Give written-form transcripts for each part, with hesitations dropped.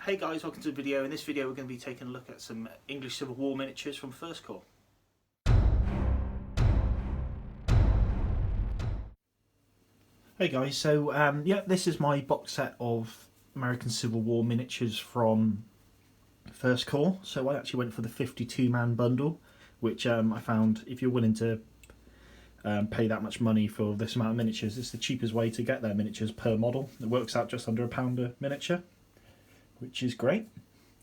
Hey guys, welcome to the video. In this video we're going to be taking a look at some English Civil War miniatures from First Corps. Hey guys, so this is my box set of American Civil War miniatures from First Corps. So I actually went for the 52-man bundle, which I found if you're willing to pay that much money for this amount of miniatures, it's the cheapest way to get their miniatures per model. It works out just under £1 a miniature, which is great.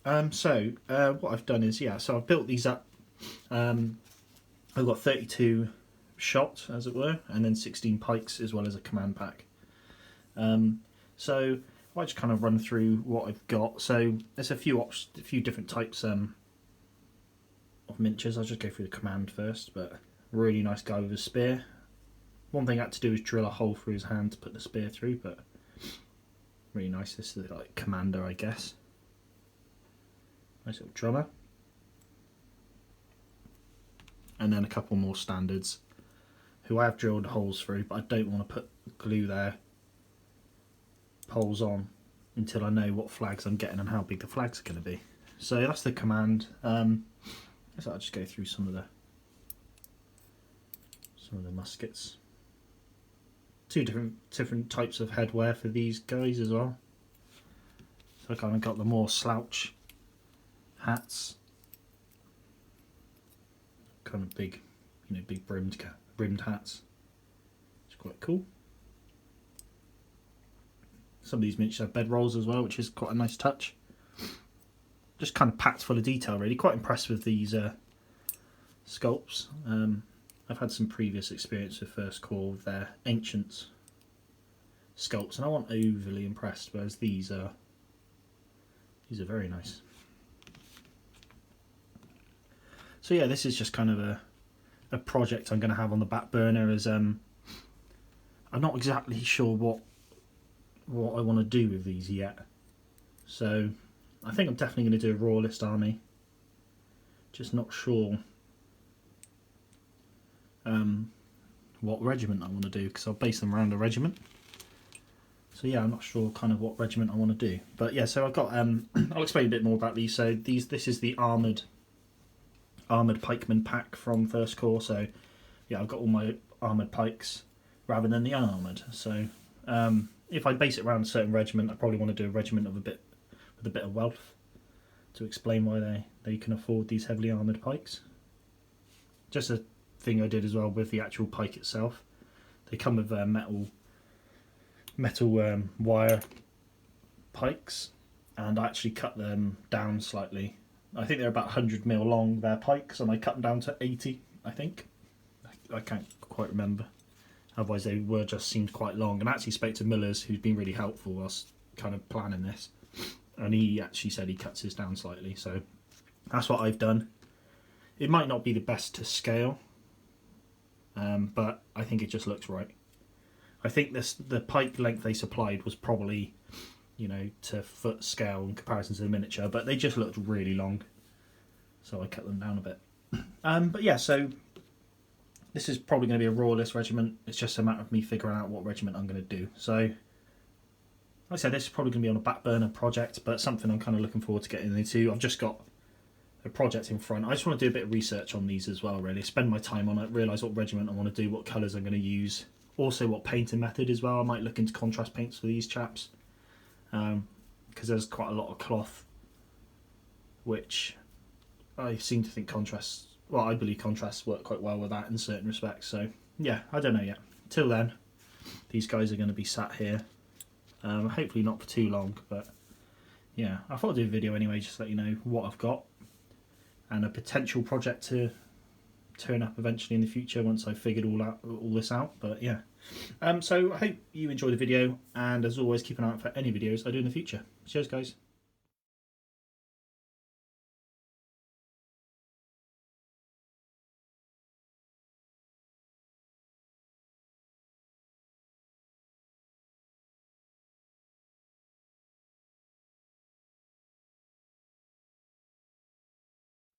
What I've done is, so I've built these up. I've got 32 shot, as it were, and then 16 pikes, as well as a command pack. So I'll just kind of run through what I've got. So there's a few different types of miniatures. I'll just go through the command first, but really nice guy with a spear. One thing I had to do is drill a hole through his hand to put the spear through, but really nice. This is like commander, I guess. Nice little drummer. And then a couple more standards who I have drilled holes through, but I don't want to put glue their poles on until I know what flags I'm getting and how big the flags are going to be. So that's the command. So I'll just go through some of the muskets. Two different types of headwear for these guys as well. So I kind of got the more slouch hats, kind of big, big brimmed hats. It's quite cool. Some of these miniatures have bedrolls as well, which is quite a nice touch. Just kind of packed full of detail, really. Quite impressed with these sculpts. I've had some previous experience with First Corps with their ancient sculpts, and I wasn't overly impressed, whereas these are very nice. So yeah, this is just kind of a project I'm going to have on the back burner, as I'm not exactly sure what I want to do with these yet. So I think I'm definitely going to do a Royalist army. Just not sure what regiment I want to do, because I'll base them around a regiment. So yeah, I'm not sure kind of what regiment I want to do. But yeah, so I've got I'll explain a bit more about these. So this is the armoured pikeman pack from First Corps. So yeah, I've got all my armoured pikes rather than the unarmoured. So if I base it around a certain regiment, I probably want to do a regiment with a bit of wealth, to explain why they can afford these heavily armoured pikes. Just a thing I did as well with the actual pike itself. They come with metal wire pikes, and I actually cut them down slightly. I think they're about 100mm long, their pikes, and I cut them down to 80, I think. I can't quite remember. Otherwise they just seemed quite long. And I actually spoke to Millers, who's been really helpful whilst kind of planning this, and he actually said he cuts his down slightly. So that's what I've done. It might not be the best to scale, but I think it just looks right. I think the pike length they supplied was probably, to foot scale in comparison to the miniature, but they just looked really long, so I cut them down a bit. But yeah, so this is probably going to be a Royalist regiment. It's just a matter of me figuring out what regiment I'm going to do. So like I said, this is probably going to be on a back burner project, but something I'm kind of looking forward to getting into. I've just got a project in front. I just want to do a bit of research on these as well, really. Spend my time on it, realise what regiment I want to do, what colours I'm going to use. Also what painting method as well. I might look into contrast paints for these chaps, because there's quite a lot of cloth, which I seem to think contrasts, well, I believe contrasts work quite well with that in certain respects. So yeah, I don't know yet. Till then, these guys are going to be sat here, hopefully not for too long, but yeah, I thought I'd do a video anyway, just to let you know what I've got and a potential project to turn up eventually in the future once I've figured all this out. But yeah, so I hope you enjoyed the video, and as always, keep an eye out for any videos I do in the future. Cheers guys.